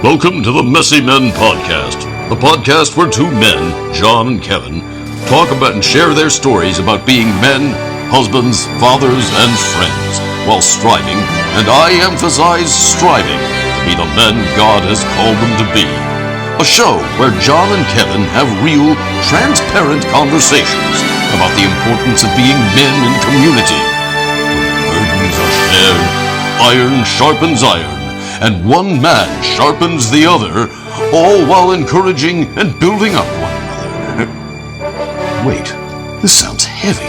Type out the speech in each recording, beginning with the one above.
Welcome to the MessyMen Podcast, the podcast where two men, John and Kevin, talk about and share their stories about being men, husbands, fathers, and friends, while striving, and I emphasize striving, to be the men God has called them to be. A show where John and Kevin have real, transparent conversations about the importance of being men in community. When burdens are shared, iron sharpens iron, and one man sharpens the other, all while encouraging and building up one another. Wait, this sounds heavy.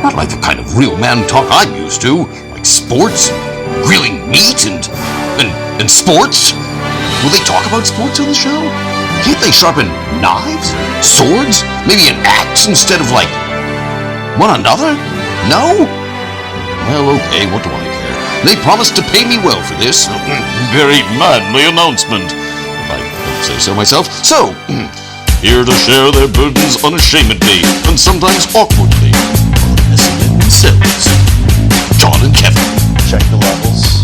Not like the kind of real man talk I'm used to, like sports, grilling meat, and sports. Will they talk about sports on the show? Can't they sharpen knives, swords, maybe an axe instead of like one another? No? Well, okay, what do I care? They promised to pay me well for this. Very manly announcement, if I don't say so myself. So, here to share their burdens unashamedly and sometimes awkwardly are the messy men themselves, John and Kevin. Check the levels.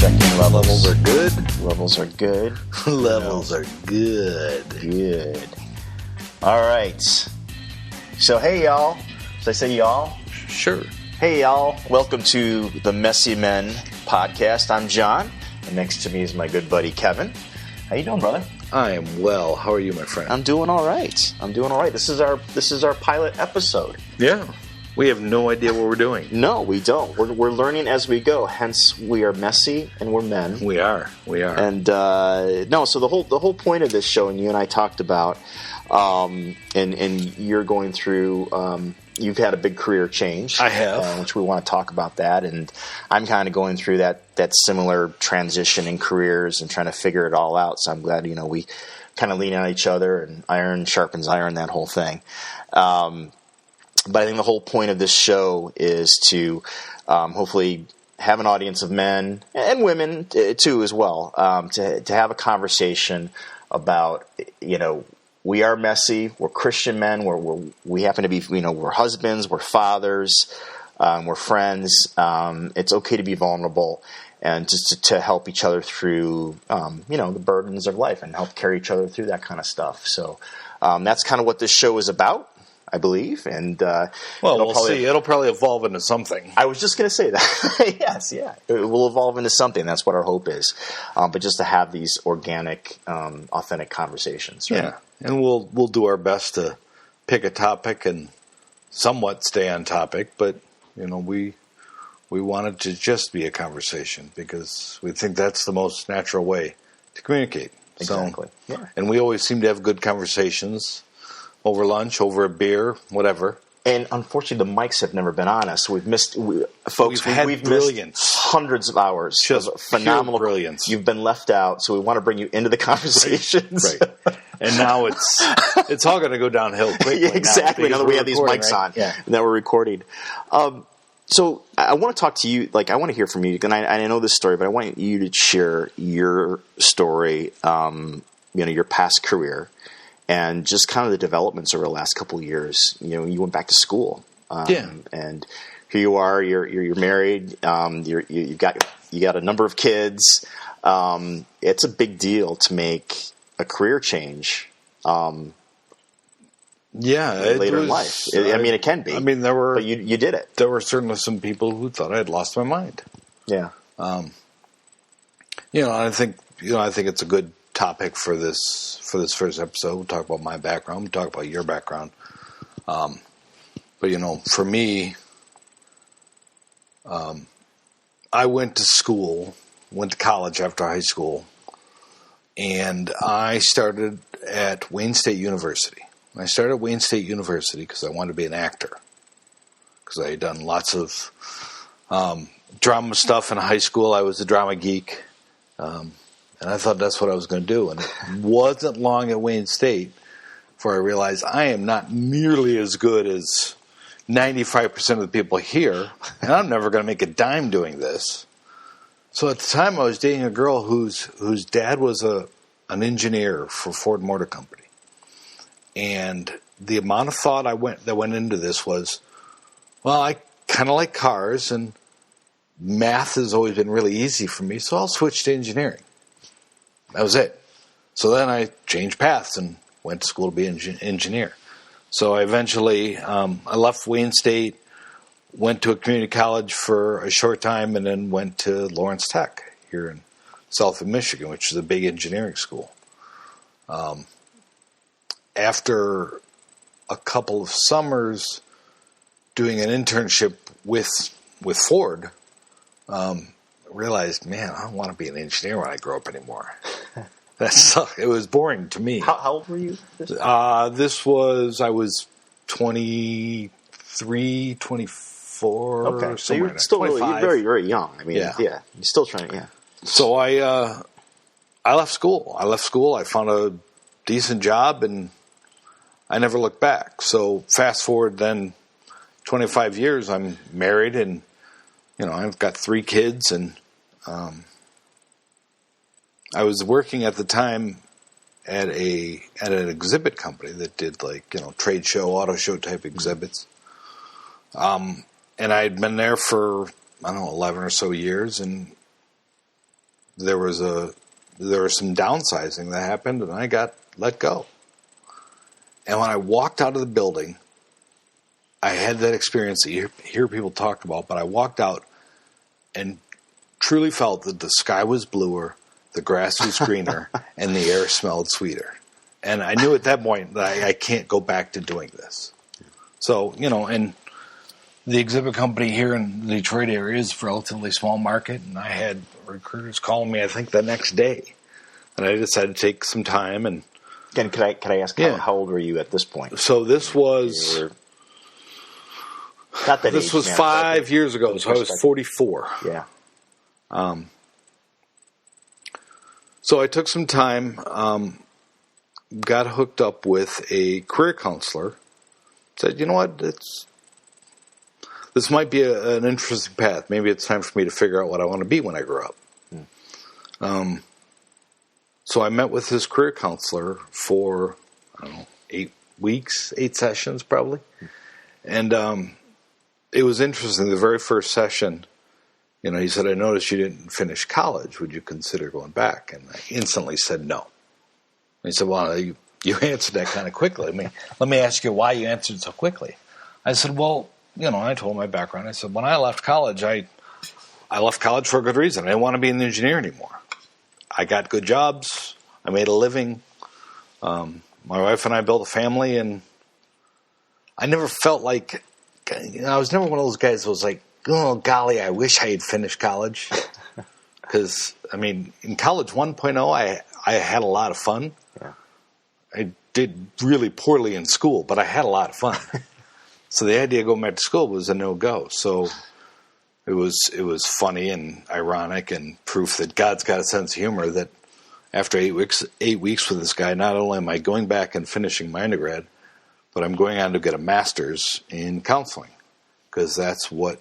Checking levels. Levels are good. Levels are good. Levels are good. Good. All right. So, hey, y'all. Should I say y'all? Sure. Hey, y'all. Welcome to the MessyMen Podcast. I'm John, and next to me is my good buddy, Kevin. How you doing, brother? I am well. How are you, my friend? I'm doing all right. This is our pilot episode. Yeah. We have no idea what we're doing. No, we don't. We're learning as we go. Hence, we are messy and we're men. We are. And so the whole point of this show, and you and I talked about, and you're going through. You've had a big career change. I have, which we want to talk about that. And I'm kind of going through that similar transition in careers and trying to figure it all out. So I'm glad we kind of lean on each other, and iron sharpens iron, that whole thing. But I think the whole point of this show is to hopefully have an audience of men and women too as well, to have a conversation about, we are messy, we're Christian men, we happen to be, we're husbands, we're fathers, we're friends. It's okay to be vulnerable and just to help each other through, the burdens of life and help carry each other through that kind of stuff. So that's kind of what this show is about, I believe, and we'll see. It'll probably evolve into something. I was just going to say that. Yes, yeah, it will evolve into something. That's what our hope is. But just to have these organic, authentic conversations. Right? Yeah, and we'll do our best to pick a topic and somewhat stay on topic. But we want it to just be a conversation because we think that's the most natural way to communicate. Exactly. So, yeah. And we always seem to have good conversations. Over lunch, over a beer, whatever. And unfortunately, the mics have never been on us. We've missed, we've brilliance. Missed hundreds of hours. Just of phenomenal brilliance. You've been left out, so we want to bring you into the conversations. Right. And now it's all going to go downhill quickly. Yeah, exactly. Now that we have these mics on, yeah. And that we're recording. So I want to talk to you. I want to hear from you, and I know this story, but I want you to share your story. Your past career. And just kind of the developments over the last couple of years. You went back to school, and here you are. You're married. You got a number of kids. It's a big deal to make a career change. Later in life. It can be. but you did it. There were certainly some people who thought I had lost my mind. Yeah. I think it's a good topic for this first episode. We'll talk about my background. We'll talk about your background. But for me, I went to college after high school, and I started at Wayne State University. I started at Wayne State University because I wanted to be an actor. Because I had done lots of drama stuff in high school. I was a drama geek. And I thought that's what I was going to do. And it wasn't long at Wayne State before I realized I am not nearly as good as 95% of the people here. And I'm never going to make a dime doing this. So at the time I was dating a girl whose dad was an engineer for Ford Motor Company. And the amount of thought that went into this was, well, I kind of like cars and math has always been really easy for me, so I'll switch to engineering. That was it. So then I changed paths and went to school to be an engineer. So I eventually, I left Wayne State, went to a community college for a short time, and then went to Lawrence Tech here in South of Michigan, which is a big engineering school. After a couple of summers doing an internship with Ford, realized, man, I don't want to be an engineer when I grow up anymore. That sucked. It was boring to me. How old were you? I was 23, 24. Okay, so you're still really, you're very, very young. I mean, yeah, you're still trying. Yeah. So I left school. I found a decent job, and I never looked back. So fast forward then 25 years, I'm married, and I've got 3 kids, and I was working at the time at an exhibit company that did trade show, auto show type exhibits. And I had been there for 11 or so years, and there was some downsizing that happened, and I got let go. And when I walked out of the building, I had that experience that you hear people talk about, but I walked out and truly felt that the sky was bluer, the grass was greener, and the air smelled sweeter. And I knew at that point that I can't go back to doing this. So, and the exhibit company here in the Detroit area is a relatively small market, and I had recruiters calling me, I think, the next day. And I decided to take some time. And again, could I ask, how old were you at this point? So this was... Not that this age, was 5 years ago, so I was 44. Yeah. So I took some time, got hooked up with a career counselor, said, you know what, this might be an interesting path. Maybe it's time for me to figure out what I want to be when I grow up. So I met with this career counselor for, 8 weeks, 8 sessions probably. And it was interesting. The very first session, he said, I noticed you didn't finish college. Would you consider going back? And I instantly said no. And he said, well, you answered that kind of quickly. Let me ask you why you answered so quickly. I said, well, I told my background. I said, when I left college, I left college for a good reason. I didn't want to be an engineer anymore. I got good jobs. I made a living. My wife and I built a family, and I never felt like, I was never one of those guys that was like, oh, golly, I wish I had finished college. Because, in college 1.0, I had a lot of fun. Yeah. I did really poorly in school, but I had a lot of fun. So the idea of going back to school was a no-go. So it was funny and ironic and proof that God's got a sense of humor that after 8 weeks with this guy, not only am I going back and finishing my undergrad, but I'm going on to get a master's in counseling, because that's what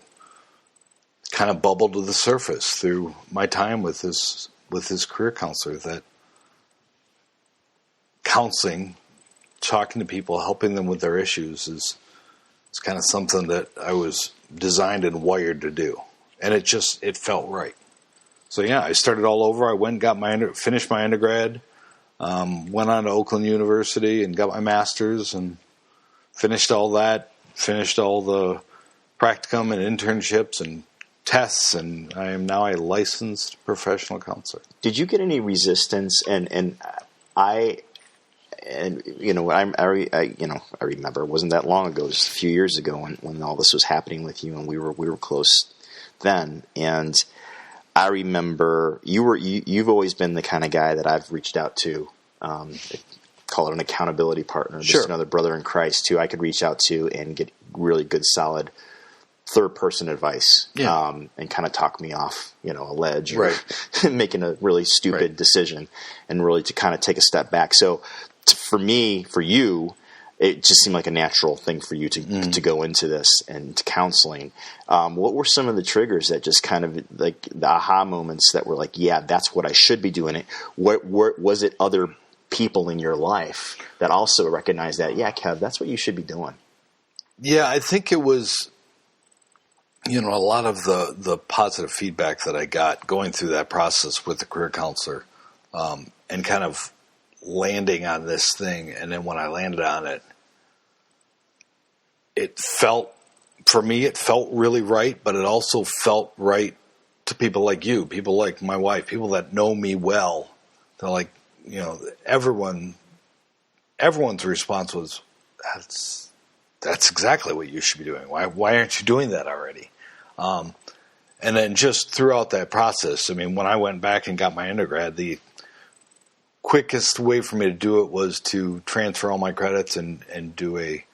kind of bubbled to the surface through my time with this career counselor, that counseling, talking to people, helping them with their issues is kind of something that I was designed and wired to do. And it felt right. So yeah, I started all over. I went and got finished my undergrad, went on to Oakland University and got my master's and finished all that, finished all the practicum and internships and tests, and I am now a licensed professional counselor. Did you get any resistance? I remember it wasn't that long ago, just a few years ago, when all this was happening with you, and we were close then. And I remember you've always been the kind of guy that I've reached out to. Call it an accountability partner, just another brother in Christ who I could reach out to and get really good, solid third-person advice, and kind of talk me off, a ledge, or making a really stupid decision, and really to kind of take a step back. So for you, it just seemed like a natural thing for you to go into this and to counseling. What were some of the triggers that just kind of like the aha moments that were like, yeah, that's what I should be doing it? What was it other people in your life that also recognized that, yeah, Kev, that's what you should be doing? Yeah, I think it was, a lot of the positive feedback that I got going through that process with the career counselor, and kind of landing on this thing. And then when I landed on it, it felt really right, but it also felt right to people like you, people like my wife, people that know me well. They're like, everyone's response was, that's exactly what you should be doing. Why aren't you doing that already? And then just throughout that process, I mean, when I went back and got my undergrad, the quickest way for me to do it was to transfer all my credits and do a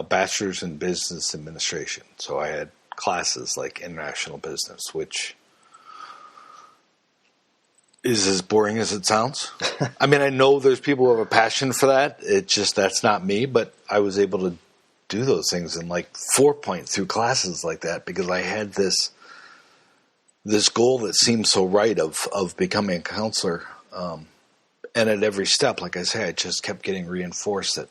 bachelor's in business administration. So I had classes like international business, which is as boring as it sounds. I mean, I know there's people who have a passion for that. It's just that's not me, but I was able to do those things and like 4-point through classes like that because I had this goal that seemed so right of becoming a counselor. And at every step, like I say, I just kept getting reinforced that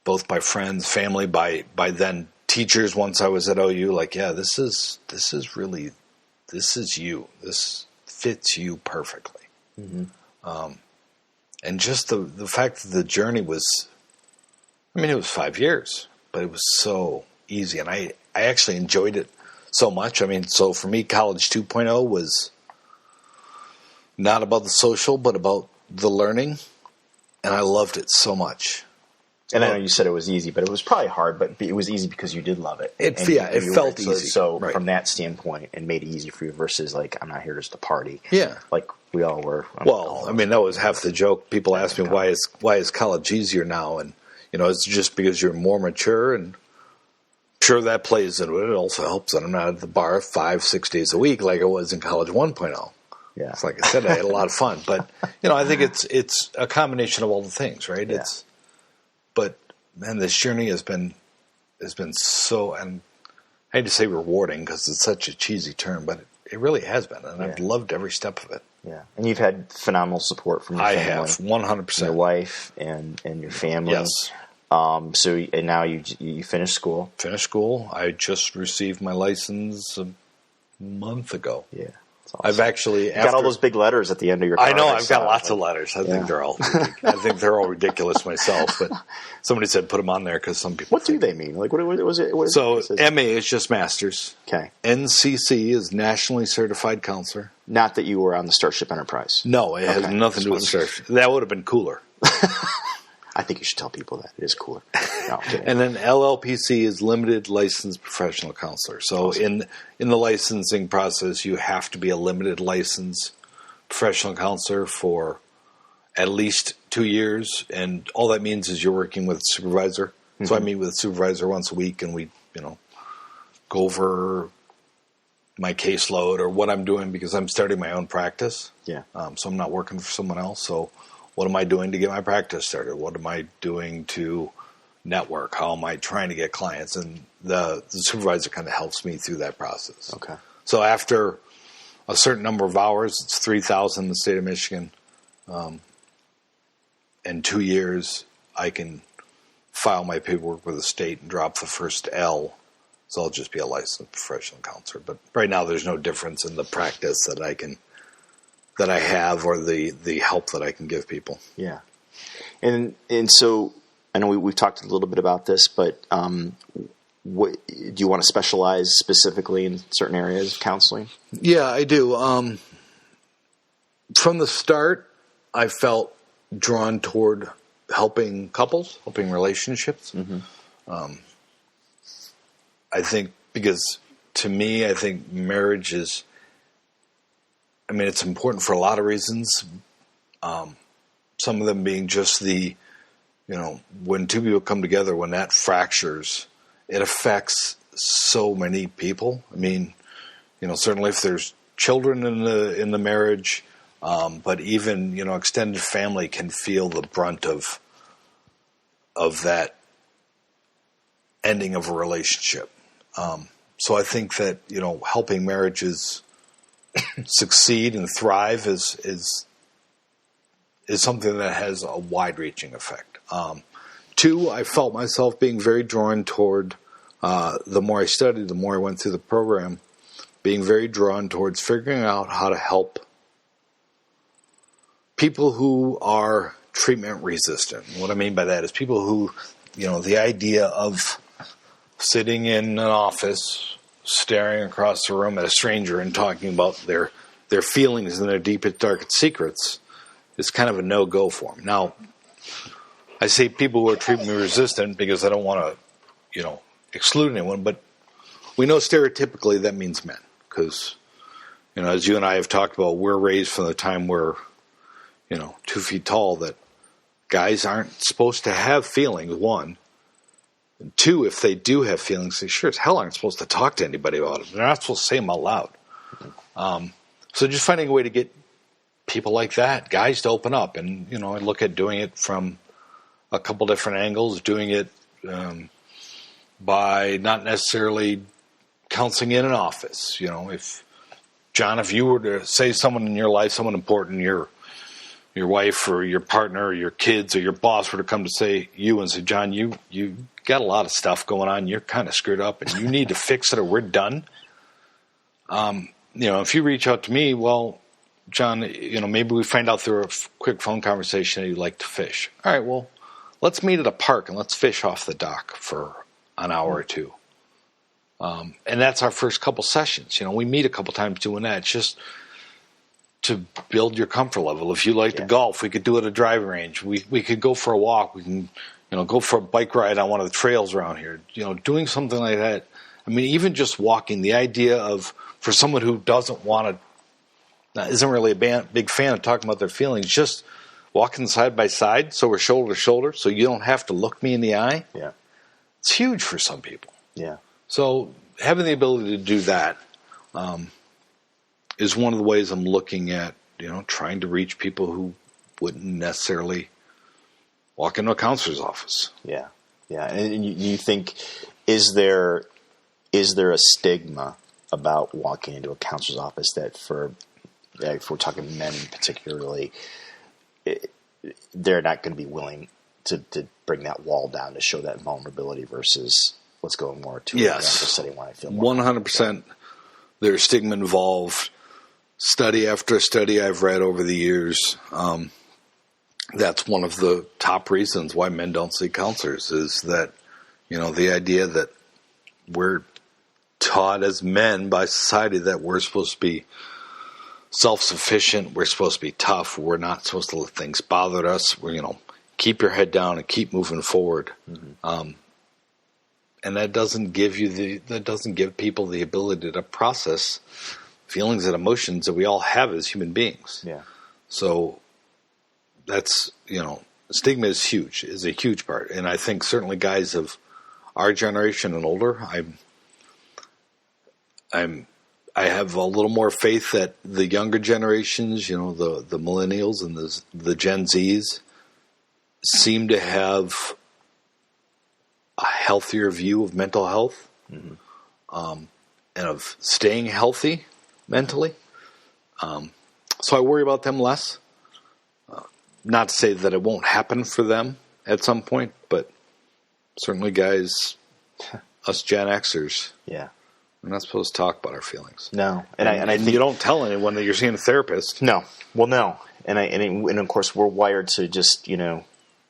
both by friends, family, by then teachers once I was at OU, like, yeah, this is you. This fits you perfectly. Mm-hmm. And just the fact that the journey was, it was 5 years, but it was so easy. And I actually enjoyed it so much. I mean, so for me, College 2.0 was not about the social, but about the learning. And I loved it so much. And I know you said it was easy, but it was probably hard, but it was easy because you did love it. It felt easy. So right. From that standpoint, it made it easy for you versus like, I'm not here just to party. Yeah. Like we all were. Well, that was half the joke. People ask me, why is college easier now? And, it's just because you're more mature, and sure that plays into it. It also helps that I'm not at the bar 5-6 days a week like I was in College 1.0. Yeah. It's like I said, I had a lot of fun. But, I think it's a combination of all the things, right? Yeah. But man, this journey has been so, and I hate to say rewarding because it's such a cheesy term, but it really has been, and I've loved every step of it. Yeah, and you've had phenomenal support from your family. I have 100%. Your wife and your family. Yes. And now you finished school. Finished school. I just received my license a month ago. Yeah. Awesome. I've actually got all those big letters at the end of your card. I know, I've got lots of letters. I think they're all ridiculous myself, but somebody said put them on there because some people. What do they mean? Like what was it? So MA is just master's. Okay. NCC is nationally certified counselor. Not that you were on the Starship Enterprise. No, it has nothing to do with Starship. That would have been cooler. I think you should tell people that. It is cooler. No, and then LLPC is limited licensed professional counselor. So awesome. in the licensing process, you have to be a limited licensed professional counselor for at least 2 years. And all that means is you're working with a supervisor. Mm-hmm. So I meet with a supervisor once a week, and we, go over my caseload or what I'm doing because I'm starting my own practice. Yeah. So I'm not working for someone else. So what am I doing to get my practice started? What am I doing to network? How am I trying to get clients? And the supervisor kind of helps me through that process. Okay. So after a certain number of hours, it's 3,000 in the state of Michigan. In 2 years, I can file my paperwork with the state and drop the first L. So I'll just be a licensed professional counselor. But right now, there's no difference in the practice that I have or the help that I can give people. Yeah. And so I know we've talked a little bit about this, but what do you want to specialize specifically in certain areas of counseling? Yeah, I do. From the start, I felt drawn toward helping couples, helping relationships. Mm-hmm. I think because to me, I think marriage is, it's important for a lot of reasons. Some of them being just when two people come together, when that fractures, it affects so many people. Certainly if there's children in the marriage, but even, extended family can feel the brunt of that ending of a relationship. So I think that, helping marriages succeed and thrive is something that has a wide-reaching effect. Two, I felt myself being very drawn toward, the more I studied, the more I went through the program, being very drawn towards figuring out how to help people who are treatment resistant. What I mean by that is people who, the idea of sitting in an office, staring across the room at a stranger and talking about their feelings and their deepest, darkest secrets is kind of a no-go for them. Now, I say people who are treatment resistant because I don't want to, exclude anyone, but we know stereotypically that means men because, as you and I have talked about, we're raised from the time we're, 2 feet tall that guys aren't supposed to have feelings, one. And two, if they do have feelings, they sure as hell aren't supposed to talk to anybody about it. They're not supposed to say them out loud. So just finding a way to get people like that, guys, to open up. And, I look at doing it from a couple different angles, doing it by not necessarily counseling in an office. If you were to say someone in your life, someone important, your wife or your partner or your kids or your boss were to come to say you and say, John, you got a lot of stuff going on. You're kind of screwed up and you need to fix it or we're done. If you reach out to me, well, John, maybe we find out through a quick phone conversation that you like to fish. All right, well, let's meet at a park and let's fish off the dock for an hour or two. And that's our first couple sessions. We meet a couple times doing that. It's just to build your comfort level. If you like to golf, we could do it at a driving range. We could go for a walk. We can, go for a bike ride on one of the trails around here. Doing something like that. I mean, even just walking, the idea of, for someone who doesn't want to, isn't really a big fan of talking about their feelings, just walking side by side so we're shoulder to shoulder so you don't have to look me in the eye. Yeah. It's huge for some people. Yeah. So having the ability to do that is one of the ways I'm looking at, trying to reach people who wouldn't necessarily walk into a counselor's office. Yeah. Yeah. And you think, is there a stigma about walking into a counselor's office that if we're talking men particularly, they're not going to be willing to bring that wall down to show that vulnerability versus let's go more to a setting when I feel more 100%. There's stigma involved. Study after study I've read over the years, that's one of the top reasons why men don't see counselors is that, the idea that we're taught as men by society that we're supposed to be self-sufficient, we're supposed to be tough, we're not supposed to let things bother us, we're, keep your head down and keep moving forward. Mm-hmm. And that doesn't give people the ability to process feelings and emotions that we all have as human beings. Yeah. So that's, stigma is a huge part. And I think certainly guys of our generation and older, I have a little more faith that the younger generations, the millennials and the Gen Zs seem to have a healthier view of mental health, mm-hmm. And of staying healthy mentally. So I worry about them less. Not to say that it won't happen for them at some point, but certainly guys, us Gen Xers, we're not supposed to talk about our feelings. No, and I think you don't tell anyone that you're seeing a therapist. No, well, no, and of course we're wired to just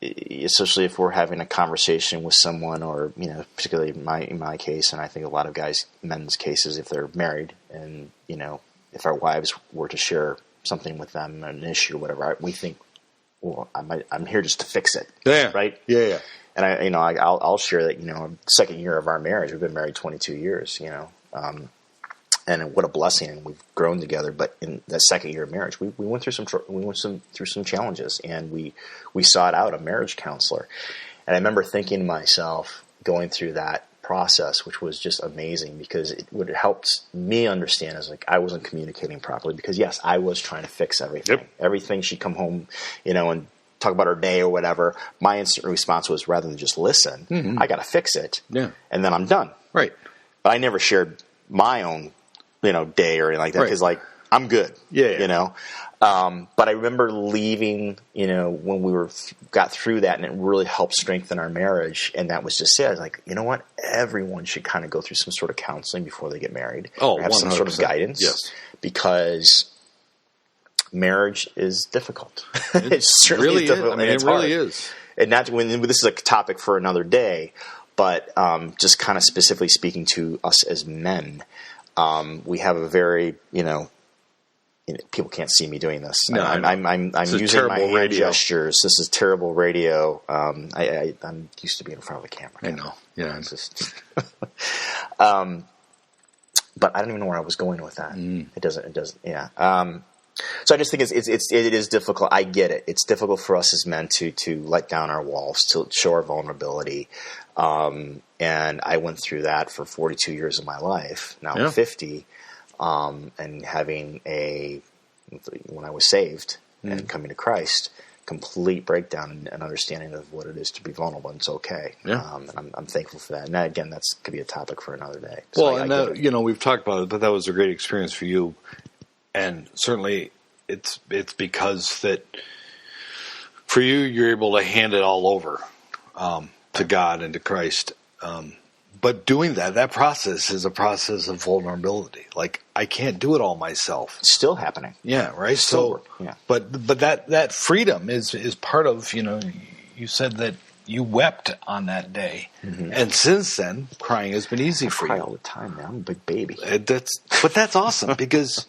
especially if we're having a conversation with someone, or particularly in my case, and I think a lot of men's cases, if they're married, and if our wives were to share something with them, an issue or whatever, we think, well, I'm here just to fix it, right? Yeah. And I'll share that second year of our marriage, we've been married 22 years, and what a blessing, and we've grown together. But in that second year of marriage, we went through some challenges, and we sought out a marriage counselor. And I remember thinking to myself, going through that process, which was just amazing, because it would have helped me understand as I wasn't communicating properly, because yes, I was trying to fix everything. Yep. Everything, she'd come home, and talk about her day or whatever. My instant response was, rather than just listen, mm-hmm. I got to fix it. Yeah. And then I'm done. Right. But I never shared my own, day or anything like that, because I'm good. Yeah. But I remember leaving, when we got through that, and it really helped strengthen our marriage. And that was just it. I was like, you know what? Everyone should kind of go through some sort of counseling before they get married. Oh, or have 100%. some sort of guidance. Yes. Because marriage is difficult. It certainly really is. difficult. I mean, and it's it really hard. is. And not when this is a topic for another day, but just kind of specifically speaking to us as men, we have a very, people can't see me doing this. No, I'm using my hand radio gestures. This is terrible radio. I'm used to being in front of the camera. I know. Yeah. It's just, but I don't even know where I was going with that. It doesn't. Yeah. So I just think it is difficult. I get it. It's difficult for us as men to let down our walls, to show our vulnerability. And I went through that for 42 years of my life. Now I'm 50, and having when I was saved and coming to Christ, complete breakdown and understanding of what it is to be vulnerable. And it's okay. Yeah. And I'm thankful for that. And that, again, that's could be a topic for another day. So we've talked about it, but that was a great experience for you. And certainly it's because that for you, you're able to hand it all over to God and to Christ. But doing that process is a process of vulnerability. Like, I can't do it all myself. It's still happening. Yeah, right? Still yeah. But that freedom is part of, you said that you wept on that day. Mm-hmm. And since then, crying has been easy for you. I cry all the time, man. I'm a big baby. But that's awesome because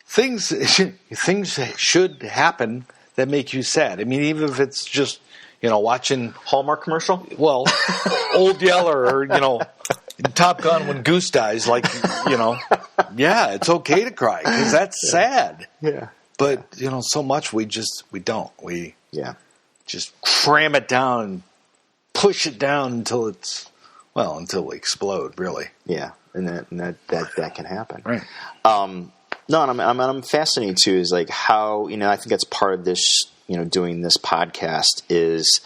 things should happen that make you sad. I mean, even if it's just, watching Hallmark commercial? Well, Old Yeller or, Top Gun when Goose dies, yeah, it's okay to cry because that's sad. Yeah. But, so much we don't. We just cram it down, push it down until we explode, really. Yeah. And that can happen. Right. No, and I'm fascinated too is like how, I think that's part of this, doing this podcast is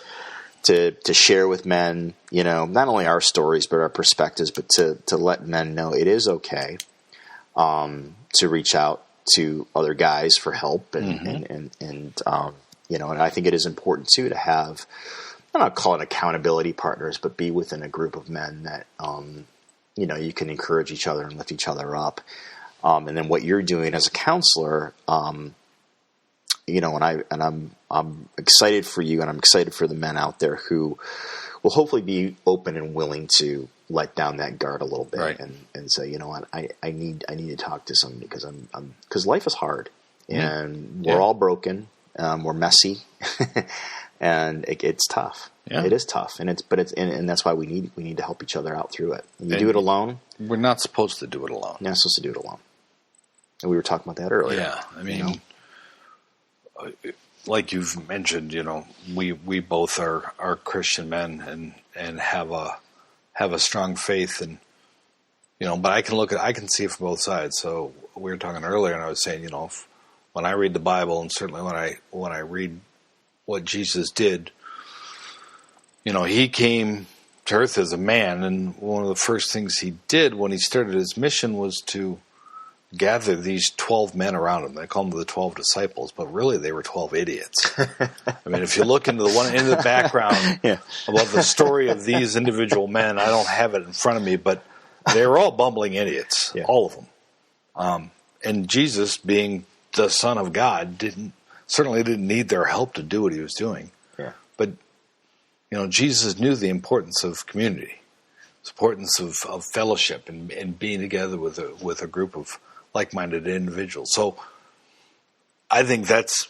to share with men, not only our stories, but our perspectives, but to let men know it is okay, to reach out to other guys for help. And I think it is important too, to have, I don't call it accountability partners, but be within a group of men that, you can encourage each other and lift each other up. And then what you're doing as a counselor, I'm excited for you, and I'm excited for the men out there who will hopefully be open and willing to let down that guard a little bit, right. and say, I need to talk to somebody because life is hard, and we're all broken, we're messy, and it's tough. Yeah. It is tough, and that's why we need to help each other out through it. And you do it alone. We're not supposed to do it alone. You're not supposed to do it alone. And we were talking about that earlier. Yeah, I mean, like you've mentioned, we both are Christian men and have a strong faith, and but I can see it from both sides. So we were talking earlier, and I was saying, when I read the Bible, and certainly when I read what Jesus did, he came to earth as a man, and one of the first things he did when he started his mission was to gather these 12 men around him. They call them the 12 disciples, but really they were 12 idiots. I mean, if you look into the background about the story of these individual men, I don't have it in front of me, but they were all bumbling idiots, all of them. And Jesus, being the Son of God, certainly didn't need their help to do what he was doing. Yeah. But Jesus knew the importance of community, the importance of fellowship, and being together with a group of like-minded individuals. So I think that's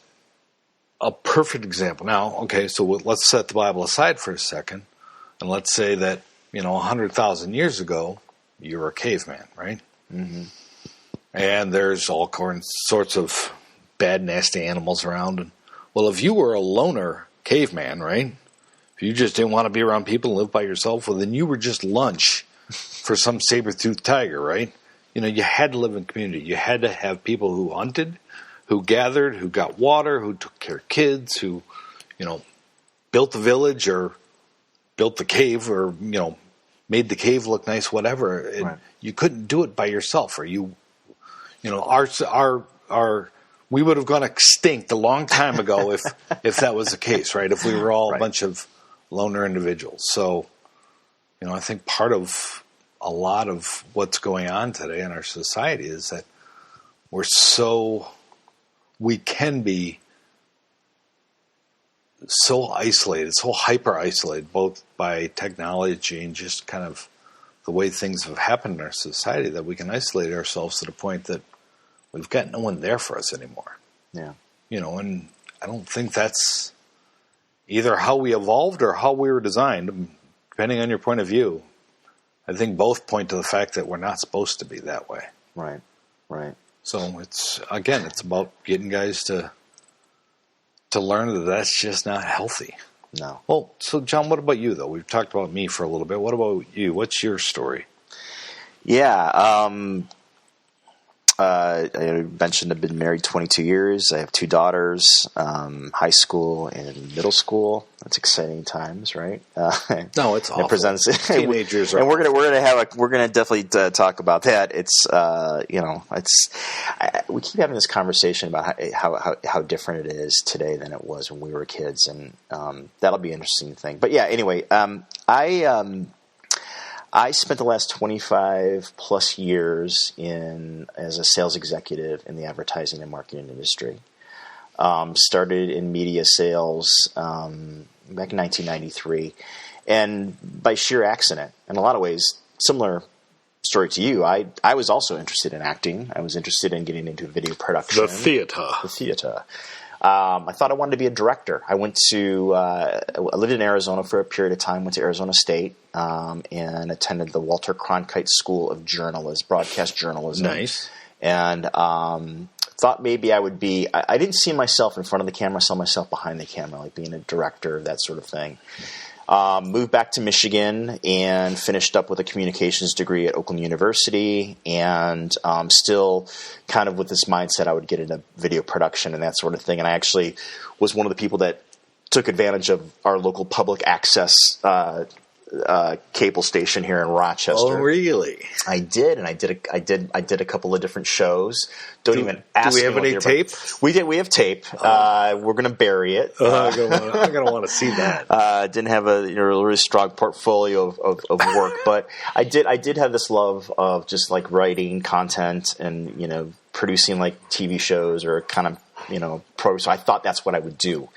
a perfect example. Now, okay, so let's set the Bible aside for a second, and let's say that 100,000 years ago you were a caveman, right? Mm-hmm. And there's all sorts of bad, nasty animals around. And well, if you were a loner caveman, right? If you just didn't want to be around people and live by yourself, well, then you were just lunch for some saber-toothed tiger, right? You had to live in community. You had to have people who hunted, who gathered, who got water, who took care of kids, who, built the village or built the cave or, made the cave look nice, whatever. Right. You couldn't do it by yourself, or we would have gone extinct a long time ago if that was the case, right? If we were all a bunch of loner individuals. So, I think part of a lot of what's going on today in our society is that we're so we can be so isolated, so hyper-isolated, both by technology and just kind of the way things have happened in our society, that we can isolate ourselves to the point that we've got no one there for us anymore. Yeah. And I don't think that's either how we evolved or how we were designed, depending on your point of view. I think both point to the fact that we're not supposed to be that way. Right. So it's about getting guys to learn that that's just not healthy. No. Well, so John, what about you, though? We've talked about me for a little bit. What about you? What's your story? Yeah. I mentioned I've been married 22 years. I have 2 daughters, high school and middle school. That's exciting times, right? No, it's awful. It presents Teenagers are. And we're gonna definitely talk about that. It's we keep having this conversation about how different it is today than it was when we were kids, and that'll be an interesting thing. But yeah, anyway, I spent the last 25 plus years as a sales executive in the advertising and marketing industry. Started in media sales back in 1993, and by sheer accident, in a lot of ways, similar story to you. I was also interested in acting. I was interested in getting into video production. The theater. I thought I wanted to be a director. I lived in Arizona for a period of time, went to Arizona State, and attended the Walter Cronkite School of Broadcast Journalism. Nice. And thought maybe I would be – I didn't see myself in front of the camera. I saw myself behind the camera, like being a director, that sort of thing. Moved back to Michigan and finished up with a communications degree at Oakland University, and still kind of with this mindset I would get into video production and that sort of thing. And I actually was one of the people that took advantage of our local public access cable station here in Rochester. Oh, really? I did, and I did a couple of different shows. Do we have any tape? We did. We have tape. We're going to bury it. I'm going to want to see that. Didn't have a really strong portfolio of work, but I did have this love of just like writing content and producing like TV shows or kind of pro. So I thought that's what I would do.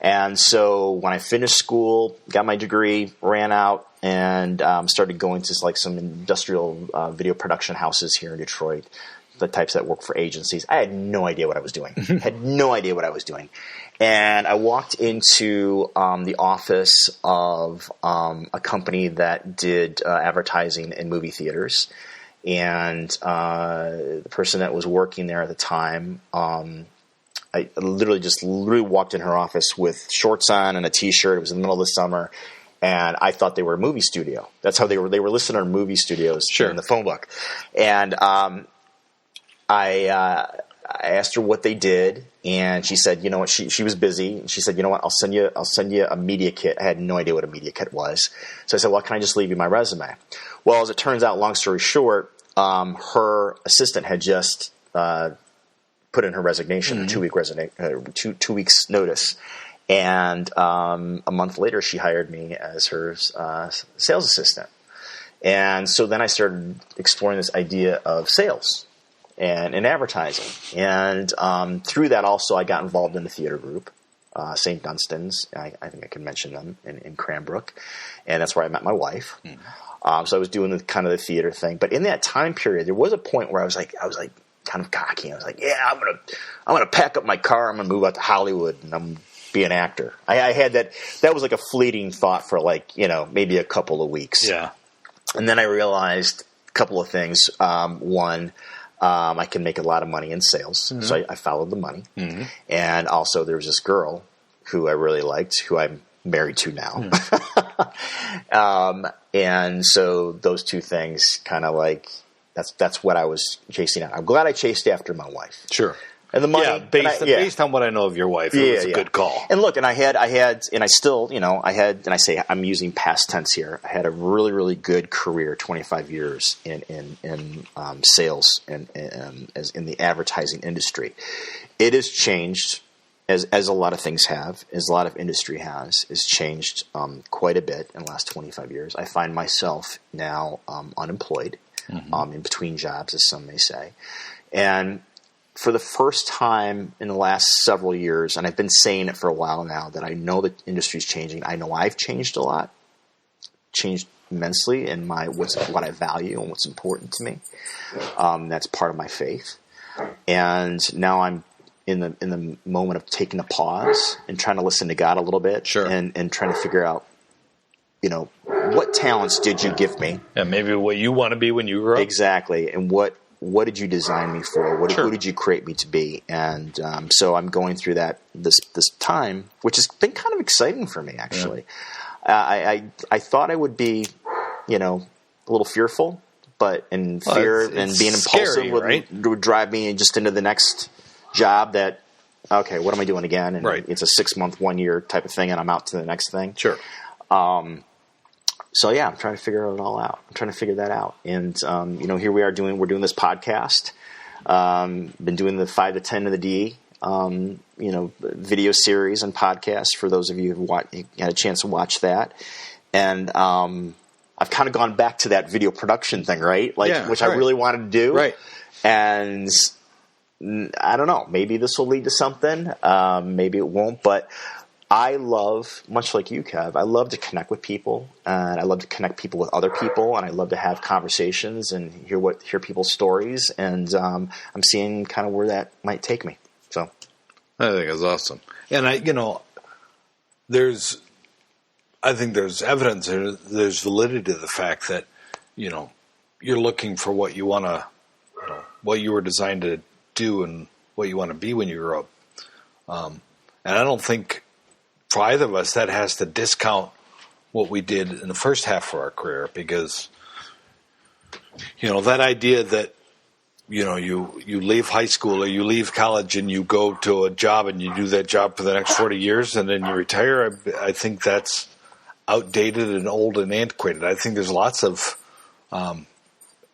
And so when I finished school, got my degree, ran out, and started going to like some industrial video production houses here in Detroit, the types that work for agencies. I had no idea what I was doing. And I walked into the office of a company that did advertising in movie theaters. And the person that was working there at the time, I literally walked in her office with shorts on and a T-shirt. It was in the middle of the summer, and I thought they were a movie studio. That's how they were. They were listed on movie studios in the phone book. And I asked her what they did, and she said, what, she was busy. And she said, what, I'll send you a media kit. I had no idea what a media kit was. So I said, well, can I just leave you my resume? Well, as it turns out, long story short, her assistant had just put in her resignation, 2 weeks notice. And a month later, she hired me as her sales assistant. And so then I started exploring this idea of sales and advertising. And through that also, I got involved in the theater group, St. Dunstan's. I think I can mention them in Cranbrook. And that's where I met my wife. So I was doing the theater thing. But in that time period, there was a point where I was like kind of cocky. I was like, yeah, I'm gonna pack up my car. I'm gonna move out to Hollywood and I'm gonna be an actor. I had that was like a fleeting thought for maybe a couple of weeks. Yeah. And then I realized a couple of things. One, I can make a lot of money in sales. Mm-hmm. So I followed the money. Mm-hmm. And also there was this girl who I really liked, who I'm married to now. Mm-hmm. And so those two things kind of that's what I was chasing at. I'm glad I chased after my wife. Sure. And the money, based on what I know of your wife, it was a good call. And look, and I say I'm using past tense here. I had a really, really good career, 25 years in sales and in the advertising industry. It has changed, as a lot of things have, as a lot of industry has changed quite a bit in the last 25 years. I find myself now unemployed, in between jobs, as some may say, and for the first time in the last several years, and I've been saying it for a while now, that I know the industry's changing. I know I've changed a lot, changed immensely in what I value and what's important to me. That's part of my faith. And now I'm in the moment of taking a pause and trying to listen to God a little bit, Sure. and trying to figure out, what talents did you give me? Yeah, maybe what you want to be when you grow up. Exactly. And what did you design me for? Sure. Who did you create me to be? And so I'm going through this time, which has been kind of exciting for me, actually. Yeah. I thought I would be, a little fearful, but fear and being impulsive scary, would drive me just into the next job that, okay, what am I doing again? And it's a 6 month, 1 year type of thing, and I'm out to the next thing. Sure. So yeah, I'm trying to figure it all out. I'm trying to figure that out. And, here we are we're doing this podcast. Been doing the 5 to 10 of the D, video series and podcast for those of you who had a chance to watch that. And, I've kind of gone back to that video production thing, right? Which I really wanted to do. Right. And I don't know, maybe this will lead to something. Maybe it won't, but I love, much like you, Kev, I love to connect with people, and I love to connect people with other people, and I love to have conversations and hear people's stories, and I'm seeing kind of where that might take me. So I think it's awesome. And I think there's evidence, there's validity to the fact that, you're looking for what you want to, what you were designed to do and what you want to be when you grow up. And I don't think for either of us that has to discount what we did in the first half of our career, because, that idea that, you leave high school or you leave college and you go to a job and you do that job for the next 40 years and then you retire, I think that's outdated and old and antiquated. I think there's lots of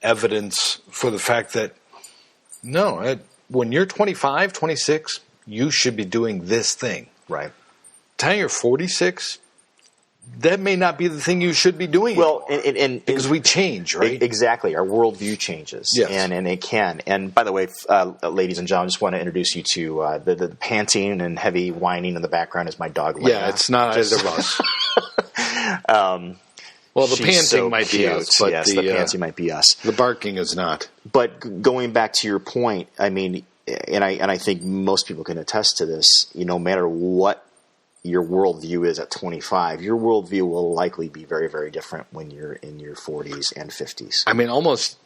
evidence for the fact that, when you're 25, 26, you should be doing this thing. right. Time you're 46, that may not be the thing you should be doing. Well, because we change, right? Exactly. Our worldview changes. Yes. And it can. And by the way, ladies and gentlemen, I just want to introduce you to the panting and heavy whining in the background is my dog. Yeah, it's not either of us. Well, the panting might be us, but yes, the panting might be us. The barking is not. But going back to your point, I mean, and I think most people can attest to this. No matter what your worldview is at 25, your worldview will likely be very, very different when you're in your 40s and 50s. I mean, almost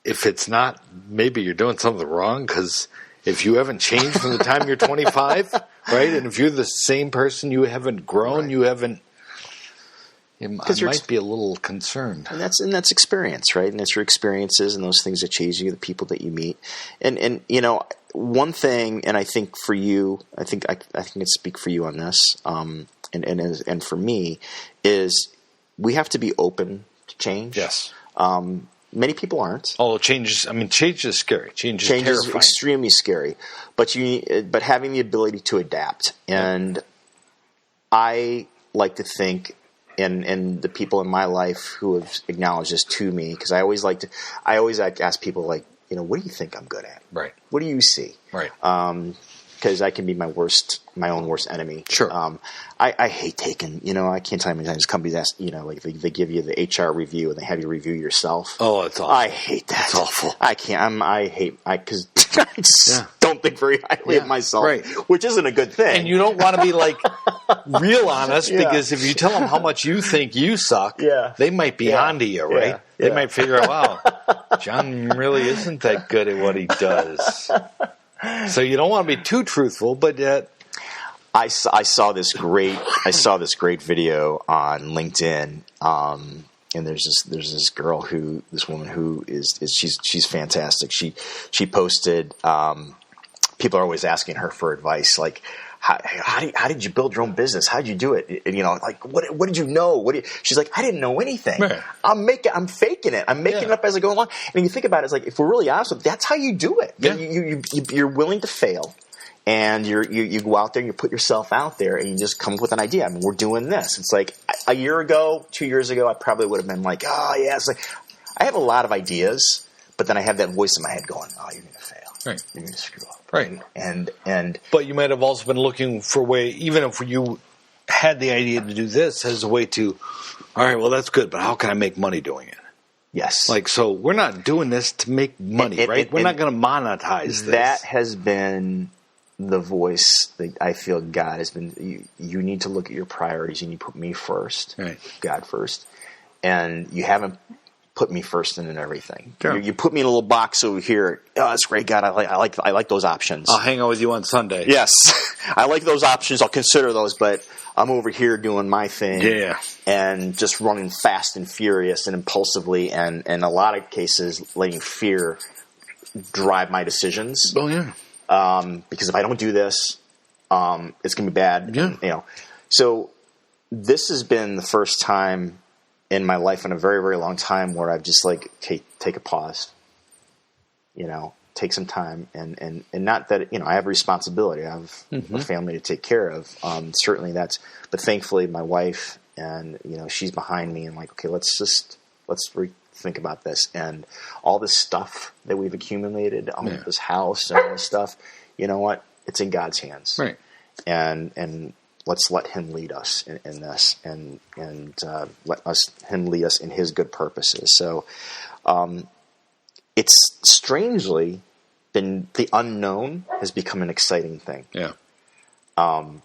if it's not, maybe you're doing something wrong, because if you haven't changed from the time you're 25, right, and if you're the same person, you haven't grown, you haven't. I might be a little concerned. And that's experience, right? And it's your experiences and those things that change you, the people that you meet. And one thing, and I think for you, I think I can speak for you on this, and for me, is we have to be open to change. Yes. Many people aren't. Oh, change is scary. Change is terrifying. Is extremely scary. But having the ability to adapt. And I like to think, and the people in my life who have acknowledged this to me, because I always like to ask people, like, what do you think I'm good at? Right. What do you see? Right. Because I can be my own worst enemy. Sure. I hate taking, I can't tell you how many times companies ask, like they give you the HR review and they have you review yourself. Oh, it's awful. I hate that. It's awful. I can't. Because I just don't think very highly of myself, right. Which isn't a good thing. And you don't want to be like real honest, because if you tell them how much you think you suck, they might be onto you, right? Yeah. They might figure out, wow, John really isn't that good at what he does. So you don't want to be too truthful, but yet. I saw this great video on LinkedIn, and there's this woman who is she's fantastic. She posted. People are always asking her for advice, like how did you build your own business? How did you do it? And like what did you know? She's like, I didn't know anything. Right. I'm faking it. I'm making it up as I go along. And you think about it, it's like, if we're really honest with it, that's how you do it. Yeah. You're willing to fail. And you go out there and you put yourself out there and you just come up with an idea. I mean, we're doing this. It's like a year ago, 2 years ago, I probably would have been like, oh yeah. It's like I have a lot of ideas, but then I have that voice in my head going, oh, you're going to fail. Right. you're going to screw up. Right. And But you might have also been looking for a way, even if you had the idea to do this as a way to, all right, well, that's good, but how can I make money doing it? yes. Like, so we're not doing this to make money, right? We're not going to monetize this. That has been the voice that I feel God has been. You need to look at your priorities. You need to put me first, Right. God first, and you haven't put me first in everything. Sure. You put me in a little box over here. Oh, that's great, God. I like those options. I'll hang out with you on Sunday. Yes, I like those options. I'll consider those, but I'm over here doing my thing. Yeah. And just running fast and furious and impulsively, and in a lot of cases, letting fear drive my decisions. Oh, yeah. Because if I don't do this, it's going to be bad. Yeah. So this has been the first time in my life in a very, very long time where I've just like, okay, take a pause, take some time and not that, I have a responsibility. I have a family to take care of. Certainly but thankfully my wife and, she's behind me and like, okay, let's think about this and all this stuff that we've accumulated on this house and all this stuff, you know what? It's in God's hands. Right. And let's let him lead us in this and let him lead us in his good purposes. So, it's strangely been the unknown has become an exciting thing. Yeah.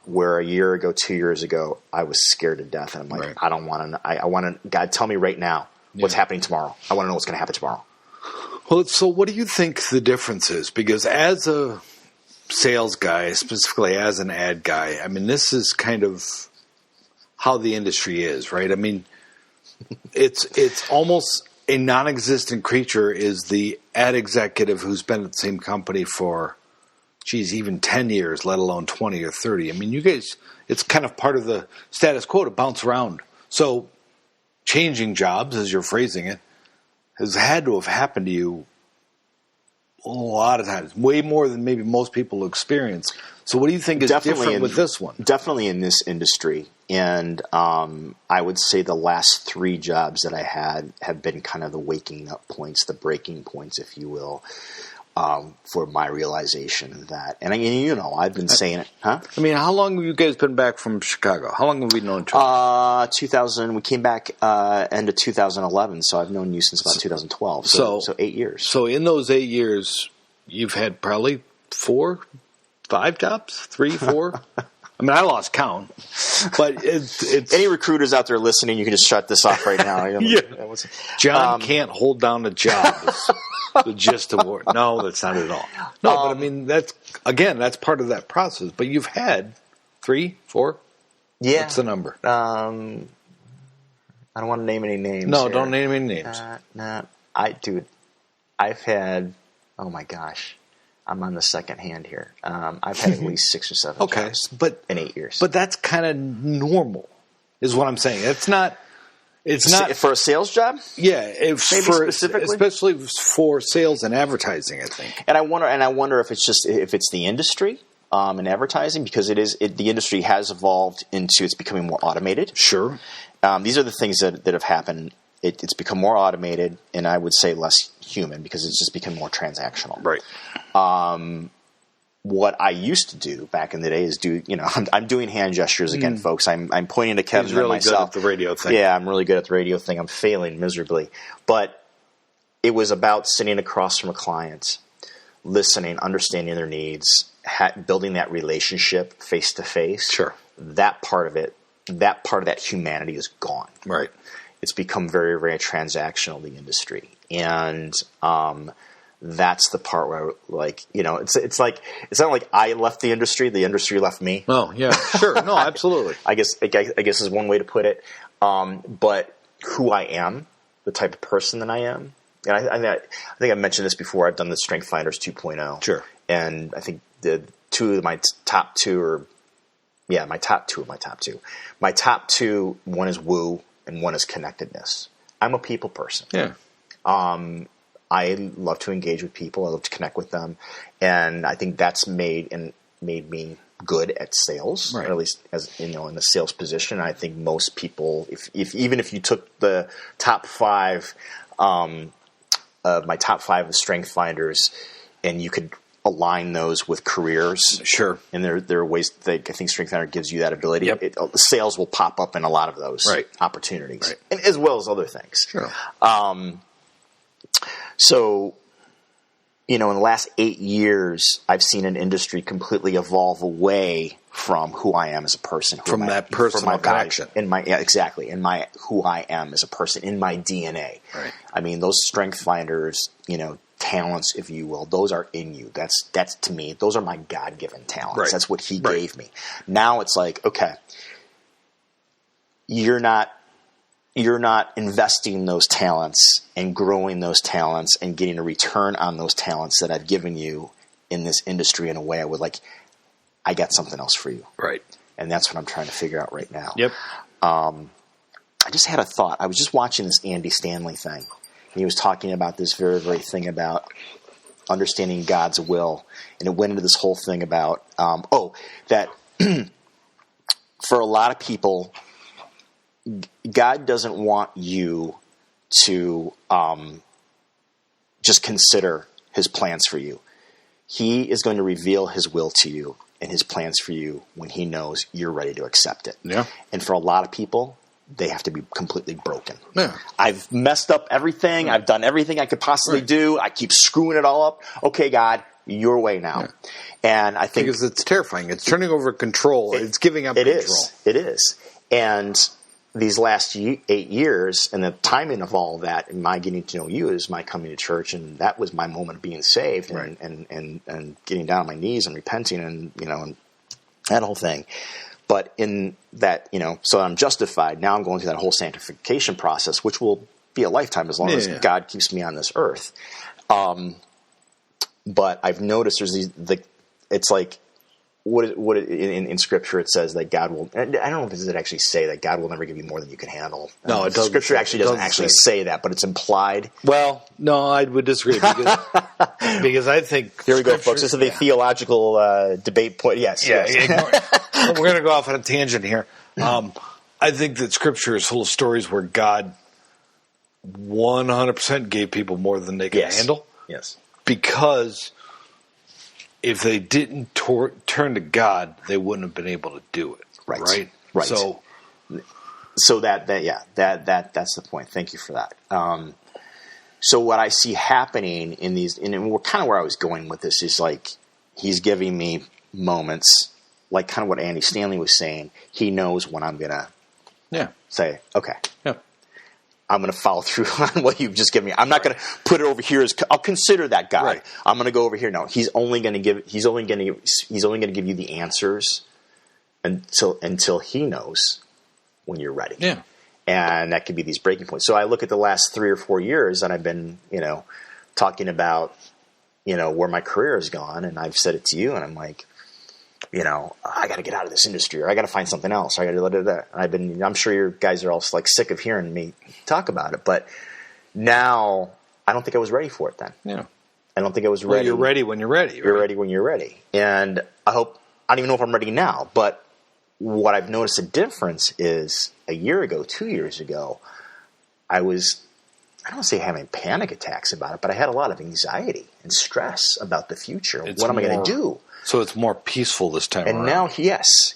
Where a year ago, 2 years ago, I was scared to death. And I'm like, Right. I don't want to, I want to, God, tell me right now what's happening tomorrow. I want to know what's going to happen tomorrow. Well, so what do you think the difference is? Because as a sales guy, specifically as an ad guy, I mean, this is kind of how the industry is, right? I mean, it's almost a non-existent creature is the ad executive who's been at the same company for, even 10 years, let alone 20 or 30. I mean, you guys, it's kind of part of the status quo to bounce around. So changing jobs, as you're phrasing it, has had to have happened to you a lot of times, way more than maybe most people experience. So what do you think is different with this one? Definitely in this industry. And I would say the last 3 jobs that I had have been kind of the waking up points, the breaking points, if you will, for my realization of that. And I've been saying it. Huh? I mean, how long have you guys been back from Chicago? How long have we known each other? 2000. We came back end of 2011, so I've known you since about 2012. So 8 years. So in those 8 years, you've had probably 4, 5 jobs? 3, 4? I mean, I lost count. But it's any recruiters out there listening, you can just shut this off right now. Yeah. John can't hold down a job. The gist of what? No, that's not at all. No, but I mean, that's part of that process. But you've had 3, 4? Yeah. What's the number? I don't want to name any names. No, here. don't name any names. I've had, oh my gosh, I'm on the second hand here. I've had at least 6 or 7 jobs in 8 years. But that's kind of normal, is what I'm saying. It's not for a sales job. Yeah, Specifically, especially for sales and advertising, I think. And I wonder if it's the industry in advertising, because the industry has evolved into it's becoming more automated. Sure. These are the things that have happened. It's become more automated, and I would say less human because it's just become more transactional. Right. What I used to do back in the day is I'm doing hand gestures again, folks. I'm pointing to Kevin. He's really and myself. good at the radio thing. Yeah, I'm really good at the radio thing. I'm failing miserably. But it was about sitting across from a client, listening, understanding their needs, building that relationship face to face. Sure. That part of it, that part of that humanity is gone. Right. It's become very, very transactional, the industry. And that's the part where, it's not like I left the industry left me. Oh, yeah, sure. No, absolutely. I guess is one way to put it. But who I am, the type of person that I am, and I think I mentioned this before. I've done the Strength Finders 2.0. Sure. And I think the my top two, my top two. My top two, one is woo and one is connectedness. I'm a people person. Yeah. I love to engage with people. I love to connect with them. And I think that's made me good at sales, right. Or at least in the sales position. I think most people, even if you took the top 5 of my top 5 of Strength Finders, and you could align those with careers. Sure. And there are ways I think Strength Finder gives you that ability. Yep. Sales will pop up in a lot of those opportunities, right. and as well as other things. Sure. So, in the last 8 years, I've seen an industry completely evolve away from who I am as a person. From that personal connection. Exactly. And who I am as a person, in my DNA. Right. I mean, those Strength Finders, talents, if you will, those are in you. That's to me, those are my God-given talents. Right. That's what he gave me. Now it's like, okay, you're not investing those talents and growing those talents and getting a return on those talents that I've given you in this industry in a way I would like. I got something else for you. Right. And that's what I'm trying to figure out right now. Yep. I just had a thought. I was just watching this Andy Stanley thing. And he was talking about this very, very thing about understanding God's will. And it went into this whole thing about, that for a lot of people, God doesn't want you to just consider his plans for you. He is going to reveal his will to you and his plans for you when he knows you're ready to accept it. Yeah. And for a lot of people, they have to be completely broken. Yeah. I've messed up everything. I've done everything I could possibly do. I keep screwing it all up. Okay, God, your way now. Yeah. And I think because it's terrifying. It's turning over control. It's giving up control. It is. And these last 8 years and the timing of all of that and my getting to know you is my coming to church, and that was my moment of being saved and getting down on my knees and repenting and and that whole thing. But in that, so I'm justified. Now I'm going through that whole sanctification process, which will be a lifetime as long as God keeps me on this earth. But I've noticed there's it's like, what in Scripture it says that God will. I don't know if it actually say that God will never give you more than you can handle. No, it doesn't. Scripture actually doesn't actually say that, but it's implied. Well, no, I would disagree because I think here we go, folks. This is the theological debate point. Yes, we're going to go off on a tangent here. I think that Scripture is full of stories where God 100% gave people more than they could handle. Yes, because if they didn't turn to God, they wouldn't have been able to do it. Right. So that's the point. Thank you for that. So what I see happening in these, and kind of where I was going with this is like he's giving me moments, like kind of what Andy Stanley was saying. He knows when I'm gonna say, okay. Yeah. I'm going to follow through on what you've just given me. I'm not going to put it over here as I'll consider that guy. Right. I'm going to go over here. No, he's only going to give you the answers until he knows when you're ready. Yeah. And that could be these breaking points. So I look at the last 3 or 4 years and I've been, talking about, where my career has gone, and I've said it to you and I'm like, I got to get out of this industry, or I got to find something else. I got to do that. I'm sure you guys are all like sick of hearing me talk about it, but now I don't think I was ready for it then. Yeah. I don't think I was ready. Well, you're ready when you're ready. Right? You're ready when you're ready. And I don't even know if I'm ready now, but what I've noticed a difference is a year ago, 2 years ago, I don't want to say having panic attacks about it, but I had a lot of anxiety and stress about the future. What am I going to do? So it's more peaceful this time around. And now, yes,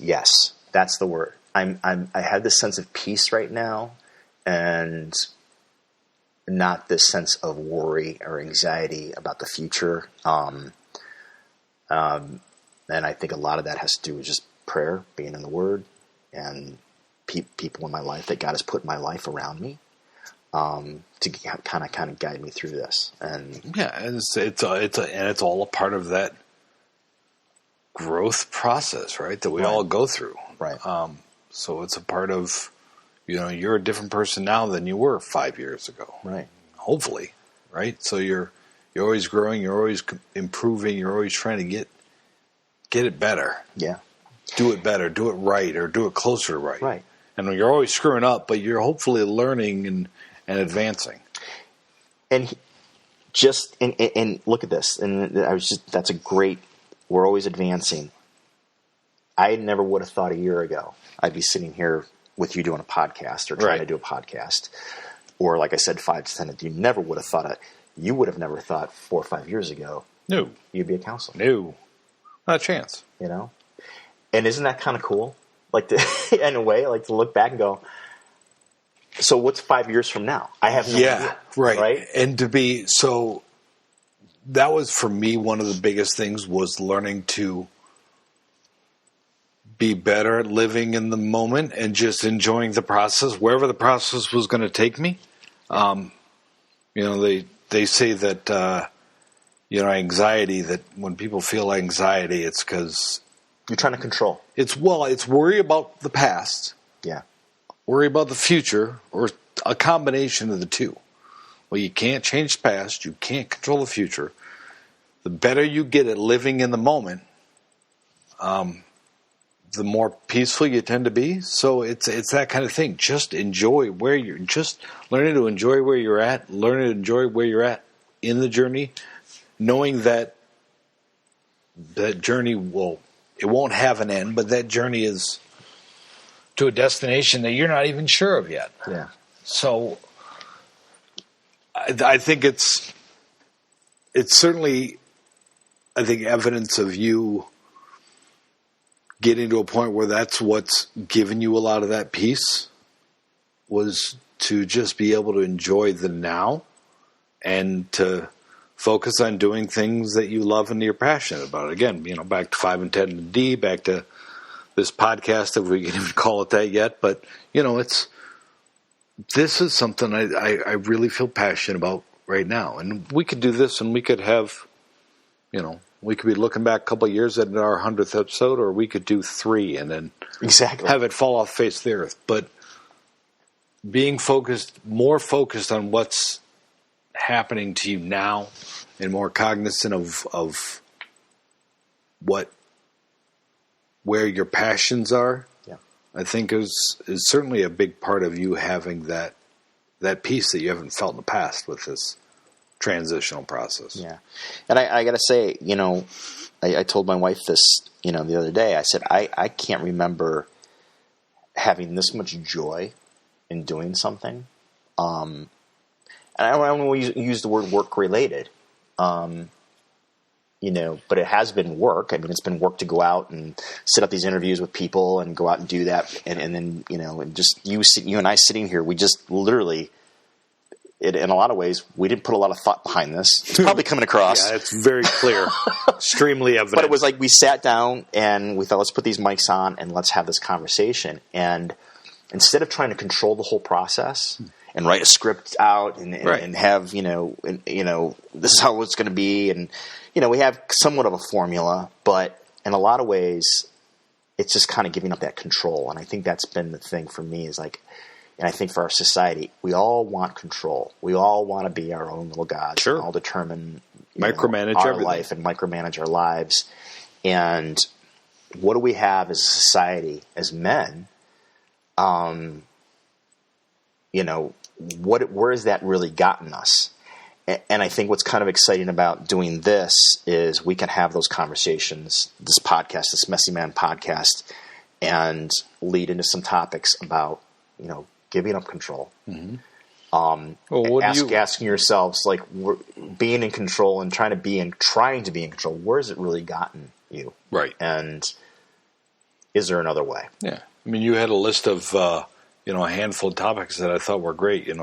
that's the word. I have this sense of peace right now, and not this sense of worry or anxiety about the future. And I think a lot of that has to do with just prayer, being in the Word, and people in my life that God has put in my life around me to kind of guide me through this. And it's all a part of that growth process, right? That we all go through, right? So it's a part of, you're a different person now than you were 5 years ago, right? Hopefully, right? So you're always growing, you're always improving, you're always trying to get it better. Yeah, do it better, do it right, or do it closer to right. Right. And you're always screwing up, but you're hopefully learning and advancing. And and look at this, and that's a great. We're always advancing. I never would have thought a year ago I'd be sitting here with you doing a podcast or trying to do a podcast. Or like I said, 5 to 10, you never would have thought it. You would have never thought 4 or 5 years ago No. you'd be a counselor. No. Not a chance. You know? And isn't that kind of cool? Like, in a way, like to look back and go, so what's 5 years from now? I have no idea. Right. And so that was for me one of the biggest things was learning to be better at living in the moment and just enjoying the process, wherever the process was going to take me. They say that, anxiety, that when people feel anxiety, it's because You're trying to control. it's worry about the past, Yeah. worry about the future, or a combination of the two. Well, you can't change the past. You can't control the future. The better you get at living in the moment, the more peaceful you tend to be. So it's that kind of thing. Just enjoy just learning to enjoy where you're at, learning to enjoy where you're at in the journey, knowing that journey it won't have an end, but that journey is to a destination that you're not even sure of yet. Yeah. So I think it's certainly, I think, evidence of you getting to a point where that's what's given you a lot of that peace, was to just be able to enjoy the now and to focus on doing things that you love and you're passionate about. Again, back to 5 and 10 and D, back to this podcast, if we can even call it that yet. But, this is something I really feel passionate about right now. And we could do this and we could have, we could be looking back a couple of years at our 100th episode, or we could do 3 and then have it fall off the face of the earth. But being more focused on what's happening to you now, and more cognizant of where your passions are, I think is certainly a big part of you having that peace that you haven't felt in the past with this transitional process. Yeah. And I got to say, I told my wife this, the other day. I said, I can't remember having this much joy in doing something. And I don't want to use the word work related, but it has been work. I mean, it's been work to go out and set up these interviews with people and go out and do that. And then, and just you and I sitting here, we just literally, in a lot of ways, we didn't put a lot of thought behind this. It's probably coming across. Yeah, it's very clear. Extremely evident. But it was like we sat down and we thought, let's put these mics on and let's have this conversation. And instead of trying to control the whole process and write a script out and have, this is how it's going to be. And, we have somewhat of a formula, but in a lot of ways, it's just kind of giving up that control. And I think that's been the thing for me is like, and I think for our society, we all want control. We all want to be our own little gods. Sure. And all determine micromanage our everything. life and micromanage our lives. And what do we have as a society, as men? Where has that really gotten us? And I think what's kind of exciting about doing this is we can have those conversations, this podcast, this MessyMen Podcast, and lead into some topics about, giving up control. Mm-hmm. Asking yourselves, like, being in control and trying to be in control, where has it really gotten you? Right. And is there another way? Yeah. I mean, you had a list of, a handful of topics that I thought were great,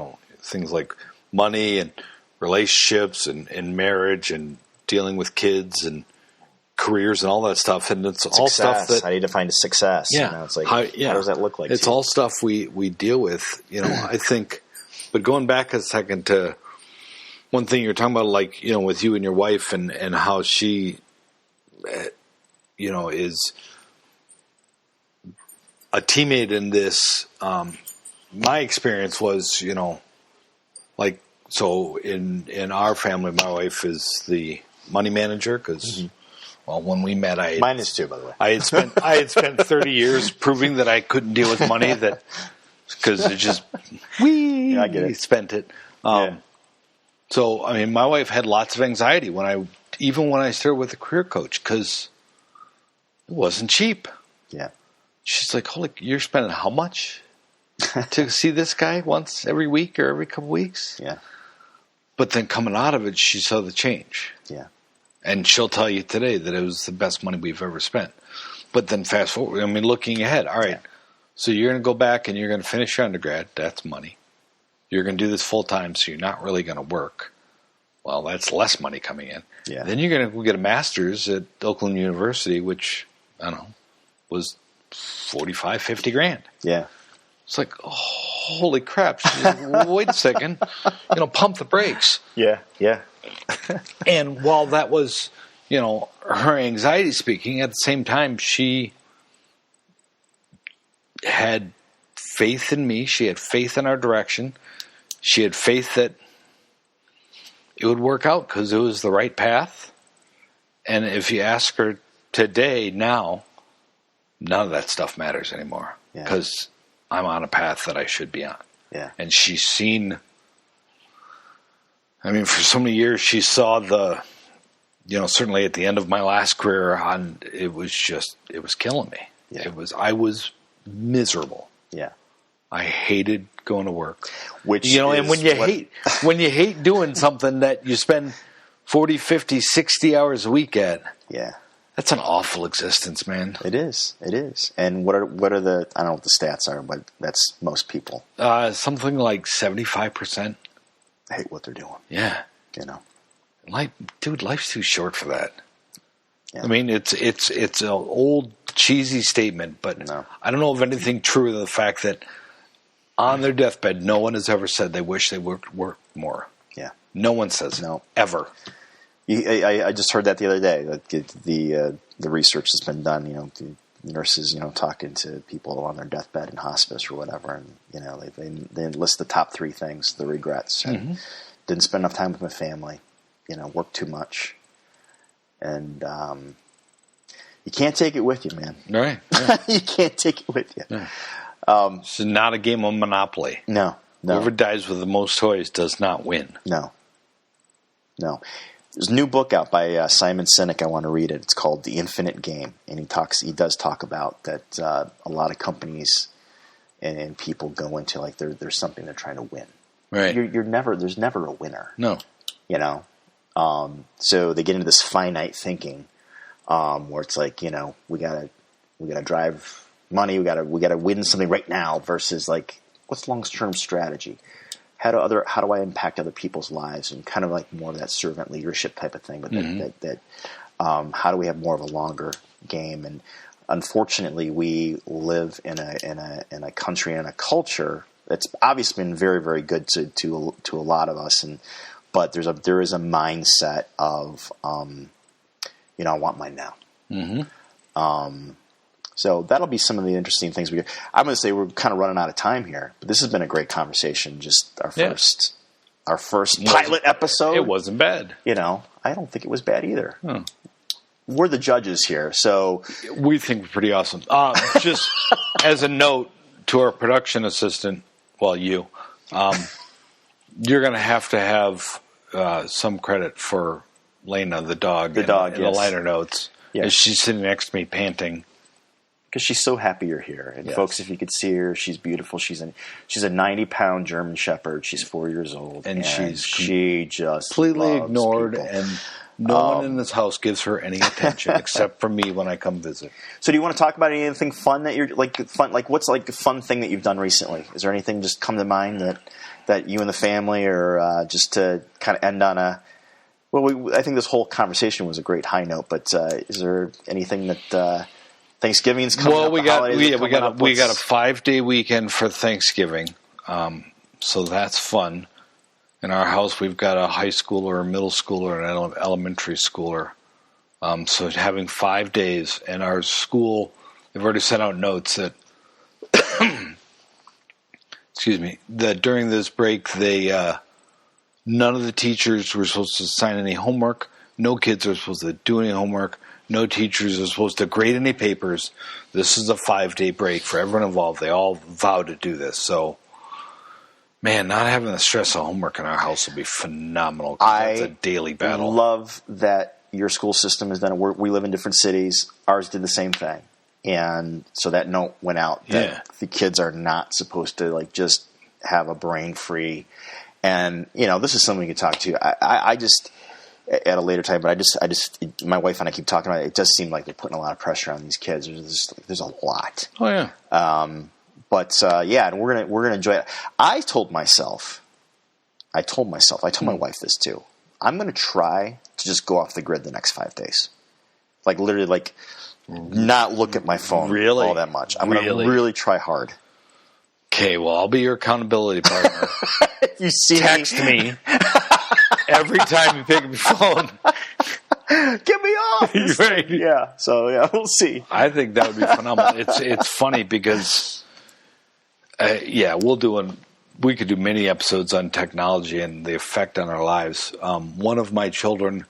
things like money and relationships and marriage and dealing with kids and careers and all that stuff. And it's all stuff that, how do you define success? Yeah. It's like, how does that look like? It's all stuff we deal with, I think, but going back a second to one thing you're talking about, like, with you and your wife and how she, is a teammate in this. My experience was, so in our family, my wife is the money manager because, well, when we met, mine is too, by the way. I had spent 30 years proving that I couldn't deal with money, because it just I get it. Spent it. So I mean, my wife had lots of anxiety when I started with a career coach because it wasn't cheap. Yeah, she's like, "Holy, you're spending how much to see this guy once every week or every couple weeks?" Yeah. But then coming out of it, she saw the change. Yeah. And she'll tell you today that it was the best money we've ever spent. But then fast forward, looking ahead. All right, so you're going to go back and you're going to finish your undergrad. That's money. You're going to do this full time, so you're not really going to work. Well, that's less money coming in. Yeah. Then you're going to go get a master's at Oakland University, which, I don't know, was $45,000, $50,000. Yeah. It's like, oh, holy crap. Wait a second. Pump the brakes. Yeah. Yeah. And while that was, her anxiety speaking, at the same time, she had faith in me. She had faith in our direction. She had faith that it would work out because it was the right path. And if you ask her today, now, none of that stuff matters anymore because I'm on a path that I should be on. Yeah. And she's seen, for so many years, she saw the, certainly at the end of my last career, it was killing me. Yeah. I was miserable. Yeah. I hated going to work. Which and when you hate doing something that you spend 40, 50, 60 hours a week at. Yeah. That's an awful existence, man. It is. It is. And what are the, I don't know what the stats are, but that's most people. Something like 75%. Hate what they're doing. Yeah. Life's too short for that. Yeah. It's an old cheesy statement, but no. I don't know of anything truer than the fact that on their deathbed, no one has ever said they wish they worked more. Yeah. No one says no ever. I just heard that the other day. That the research that's been done, the nurses, talking to people on their deathbed in hospice or whatever, and they list the top 3 things, the regrets. Mm-hmm. Didn't spend enough time with my family, worked too much, and you can't take it with you, man. Right? Yeah. You can't take it with you. Yeah. It's not a game of Monopoly. No. Whoever dies with the most toys does not win. No. There's a new book out by Simon Sinek. I want to read it. It's called The Infinite Game, and he does talk about that a lot of companies and people go into like there's something they're trying to win. Right. There's never a winner. No. So they get into this finite thinking, where it's like we gotta drive money. We gotta win something right now versus like what's long-term strategy. How do I impact other people's lives, and kind of like more of that servant leadership type of thing, but how do we have more of a longer game? And unfortunately, we live in a country and a culture that's obviously been very, very good to a lot of us, but there is a mindset of I want mine now. Mm-hmm. So that'll be some of the interesting things I'm going to say we're kind of running out of time here, but this has been a great conversation. Just our first pilot episode. It wasn't bad. I don't think it was bad either. Oh. We're the judges here, so we think we're pretty awesome. Just as a note to our production assistant, you're going to have some credit for Lena, the dog, in the liner notes. Yes. As she's sitting next to me panting. Because she's so happy you're here. And folks, if you could see her, she's beautiful. She's a 90-pound German Shepherd. She's 4 years old. And she just completely ignored, people. And no one in this house gives her any attention except for me when I come visit. So do you want to talk about anything fun that you're what's like a fun thing that you've done recently? Is there anything just come to mind that you and the family, or just to kind of end on a... Well, I think this whole conversation was a great high note, but is there anything that... Thanksgiving's coming up. We got a 5-day weekend for Thanksgiving, so that's fun. In our house, we've got a high schooler, a middle schooler, and an elementary schooler. So having 5 days, and our school, they've already sent out notes that, that during this break, none of the teachers were supposed to sign any homework. No kids are supposed to do any homework. No teachers are supposed to grade any papers. This is a 5-day break for everyone involved. They all vow to do this. So, man, not having the stress of homework in our house will be phenomenal. That's a daily battle. I love that your school system has done it. We live in different cities. Ours did the same thing. And so that note went out that the kids are not supposed to just have a brain free. And, this is something we could talk to. I just... at a later time. But my wife and I keep talking about it. It does seem like they're putting a lot of pressure on these kids. There's a lot. Oh yeah. And we're gonna enjoy it. I told my wife this too. I'm gonna try to just go off the grid the next 5 days. Like literally, like not look at my phone all that much. I'm gonna really try hard. Okay, well, I'll be your accountability partner. You see, text me every time you pick up your phone. Get me off. Right. Yeah. So yeah, we'll see. I think that would be phenomenal. It's funny because, we could do many episodes on technology and the effect on our lives. One of my children